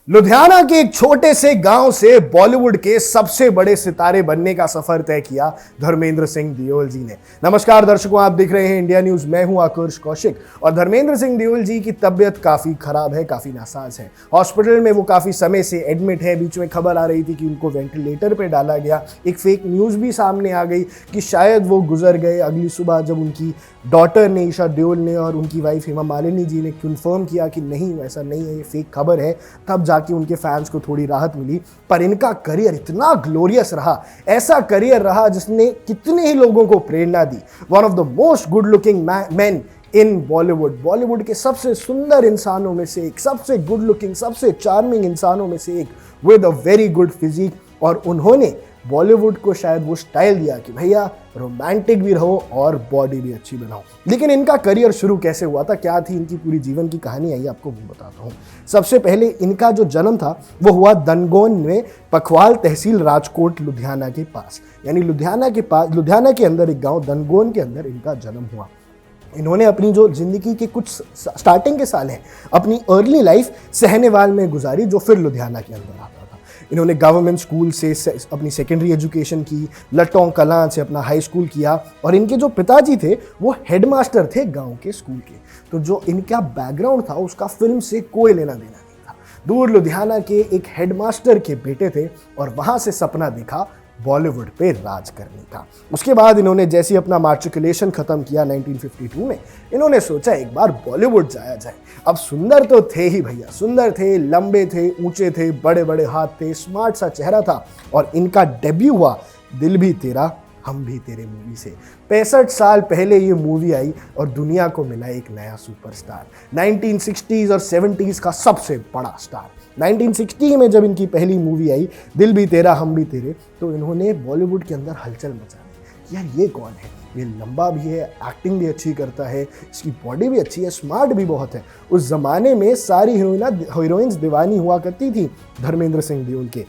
लुधियाना के एक छोटे से गांव से बॉलीवुड के सबसे बड़े सितारे बनने का सफर तय किया धर्मेंद्र सिंह दियोल जी ने। नमस्कार दर्शकों, आप देख रहे हैं इंडिया न्यूज। मैं हूं आकर्ष कौशिक और धर्मेंद्र सिंह दियोल जी की तबीयत काफी खराब है, काफी नासाज है। हॉस्पिटल में वो काफी समय से एडमिट है। बीच में खबर आ रही थी कि उनको वेंटिलेटर पे डाला गया। एक फेक न्यूज भी सामने आ गई कि शायद वो गुजर गए। अगली सुबह जब उनकी डॉटर ने, ईशा देओल ने और उनकी वाइफ हेमा मालिनी जी ने कंफर्म किया कि नहीं, वैसा नहीं है, ये फेक खबर है, तब जाके उनके फैंस को थोड़ी राहत मिली। पर इनका करियर इतना ग्लोरियस रहा, ऐसा करियर रहा जिसने कितने ही लोगों को प्रेरणा दी। One of the most good looking man in Bollywood के सबसे सुंदर इंसानों में से एक, सबसे गुड लुकिंग, सबसे चार्मिंग इंसानों में से एक, with a very good physique. और उन्होंने बॉलीवुड को शायद वो स्टाइल दिया कि भैया रोमांटिक भी रहो और बॉडी भी अच्छी बनाओ। लेकिन इनका करियर शुरू कैसे हुआ था, क्या थी इनकी पूरी जीवन की कहानी, आई आपको मैं बताता हूँ। सबसे पहले इनका जो जन्म था वो हुआ दनगोन में, पखवाल तहसील, राजकोट, लुधियाना के पास। यानी लुधियाना के अंदर एक गाँव दनगोन के अंदर इनका जन्म हुआ। इन्होंने अपनी जो जिंदगी के कुछ स्टार्टिंग के साल हैं, अपनी अर्ली लाइफ सहनेवाल में गुजारी, जो फिर लुधियाना के अंदर आता था। इन्होंने गवर्नमेंट स्कूल से अपनी सेकेंडरी एजुकेशन की, लट्टों कलां से अपना हाई स्कूल किया। और इनके जो पिताजी थे वो हेडमास्टर थे गांव के स्कूल के। तो जो इनका बैकग्राउंड था उसका फिल्म से कोई लेना देना नहीं था। दूर लुधियाना के एक हेडमास्टर के बेटे थे और वहां से सपना देखा बॉलीवुड पे राज करने का। उसके बाद इन्होंने जैसे अपना मार्टिकुलेशन खत्म किया 1952 में, इन्होंने सोचा एक बार बॉलीवुड जाया जाए। अब सुंदर तो थे ही भैया, सुंदर थे, लंबे थे, ऊंचे थे, बड़े बड़े हाथ थे, स्मार्ट सा चेहरा था। और इनका डेब्यू हुआ दिल भी तेरा हम भी तेरे मूवी से। 65 साल पहले ये मूवी आई और दुनिया को मिला एक नया सुपरस्टार, 1960s और 70s का सबसे बड़ा स्टार। 1960 में जब इनकी पहली मूवी आई दिल भी तेरा हम भी तेरे, तो इन्होंने बॉलीवुड के अंदर हलचल मचा दी। यार ये कौन है, ये लंबा भी है, एक्टिंग भी अच्छी करता है, इसकी बॉडी भी अच्छी है, स्मार्ट भी बहुत है। उस जमाने में सारी हीरोइंस दीवानी हुआ करती थी धर्मेंद्र सिंह दियोल के।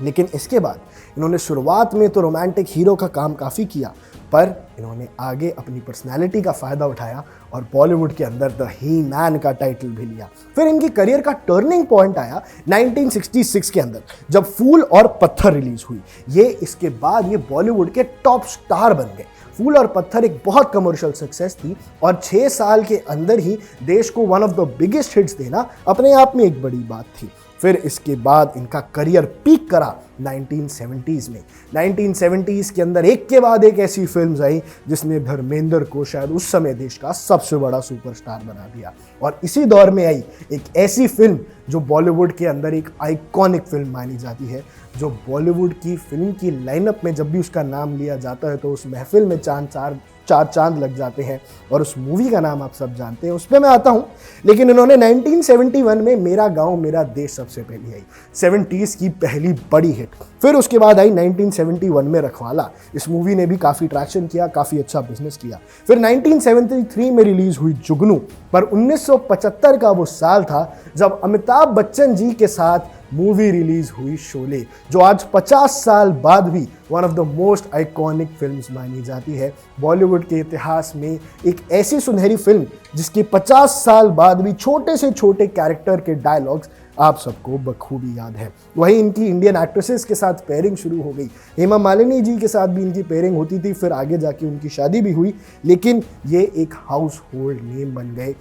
लेकिन इसके बाद इन्होंने शुरुआत में तो रोमांटिक हीरो का काम काफ़ी किया, पर इन्होंने आगे अपनी पर्सनैलिटी का फ़ायदा उठाया और बॉलीवुड के अंदर द ही मैन का टाइटल भी लिया। फिर इनकी करियर का टर्निंग पॉइंट आया 1966 के अंदर, जब फूल और पत्थर रिलीज हुई। ये इसके बाद ये बॉलीवुड के टॉप स्टार बन गए। फूल और पत्थर एक बहुत कमर्शियल सक्सेस थी और 6 साल के अंदर ही देश को one of the biggest hits देना अपने आप में एक बड़ी बात थी। फिर इसके बाद इनका करियर पीक करा 1970s में। 1970s के अंदर एक के बाद एक ऐसी फिल्म्स आई जिसने धर्मेंद्र को शायद उस समय देश का सबसे बड़ा सुपरस्टार बना दिया। और इसी दौर में आई एक ऐसी फिल्म जो बॉलीवुड के अंदर एक आइकॉनिक फिल्म मानी जाती है, जो बॉलीवुड की फिल्म की लाइनअप में जब भी उसका नाम लिया जाता है तो उस महफिल में चार चांद लग जाते हैं। और उस मूवी का नाम आप सब जानते हैं, उस पर मैं आता हूँ। लेकिन इन्होंने 1971 में मेरा गांव मेरा देश सबसे पहली आई, 70s की पहली बड़ी हिट। फिर उसके बाद आई 1971 में रखवाला। इस मूवी ने भी काफ़ी ट्रैक्शन किया, काफ़ी अच्छा बिजनेस किया। फिर 1973 में रिलीज हुई जुगनू। पर 1975 का वो साल था जब अमिताभ बच्चन जी के साथ मूवी रिलीज हुई शोले, जो आज 50 साल बाद भी one of the most iconic films मानी जाती है बॉलीवुड के इतिहास में। एक ऐसी सुनहरी फिल्म जिसके 50 साल बाद भी छोटे से छोटे कैरेक्टर के डायलॉग्स आप सबको बखूबी याद है। वहीं इनकी इंडियन एक्ट्रेसेस के साथ पेयरिंग शुरू हो गई। हेमा मालिनी जी के साथ भी इनकी पेयरिंग होती थी, फिर आगे जाके उनकी शादी भी हुई। लेकिन ये एक हाउस होल्ड नेम बन गए,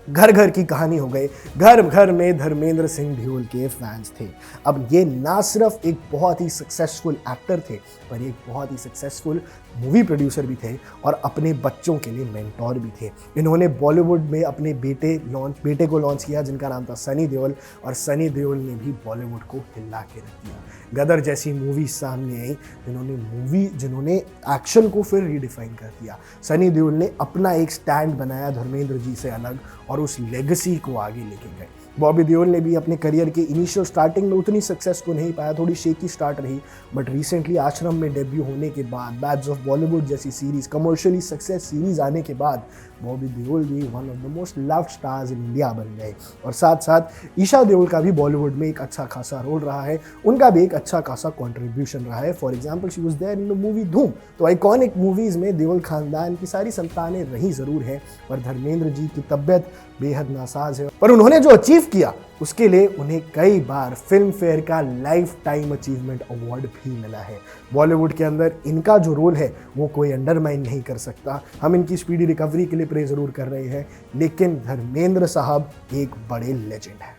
घर घर की कहानी हो गए। घर घर में धर्मेंद्र सिंह दियोल के फैंस थे। अब ये ना सिर्फ एक बहुत ही सक्सेसफुल एक्टर थे, पर एक बहुत ही सक्सेसफुल मूवी प्रोड्यूसर भी थे और अपने बच्चों के लिए मेंटोर भी थे। इन्होंने बॉलीवुड में अपने बेटे को लॉन्च किया जिनका नाम था सनी देओल, और सनी देओल ने भी बॉलीवुड को हिला के रख दिया। गदर जैसी मूवी सामने आई जिन्होंने एक्शन को फिर रीडिफाइन कर दिया। सनी देओल ने अपना एक स्टैंड बनाया धर्मेंद्र जी से अलग और उस लेगेसी को आगे लेके गए। बॉबी देओल ने भी अपने करियर के इनिशियल स्टार्टिंग में उतनी सक्सेस को नहीं पाया, थोड़ी शेकी स्टार्ट रही। बट रिसेंटली आश्रम में डेब्यू होने के बाद, बैड्स ऑफ बॉलीवुड जैसी सीरीज, कमर्शियली सक्सेस सीरीज आने के बाद बॉबी देओल भी one of the most loved stars in India बन गए। और साथ साथ ईशा देओल का भी बॉलीवुड में एक अच्छा खासा रोल रहा है, उनका भी एक अच्छा खासा कॉन्ट्रीब्यूशन रहा है। For example she was there in the movie Dhoom. तो आइकॉनिक मूवीज़ में देओल खानदान की सारी संतानें रही ज़रूर हैं, पर धर्मेंद्र जी की तबीयत बेहद नासाज है। पर उन्होंने जो अचीव किया उसके लिए उन्हें कई बार फिल्म फेयर का लाइफ टाइम अचीवमेंट अवार्ड भी मिला है। बॉलीवुड के अंदर इनका जो रोल है वो कोई अंडरमाइन नहीं कर सकता। हम इनकी स्पीडी रिकवरी के लिए प्रे जरूर कर रहे हैं, लेकिन धर्मेंद्र साहब एक बड़े लेजेंड हैं।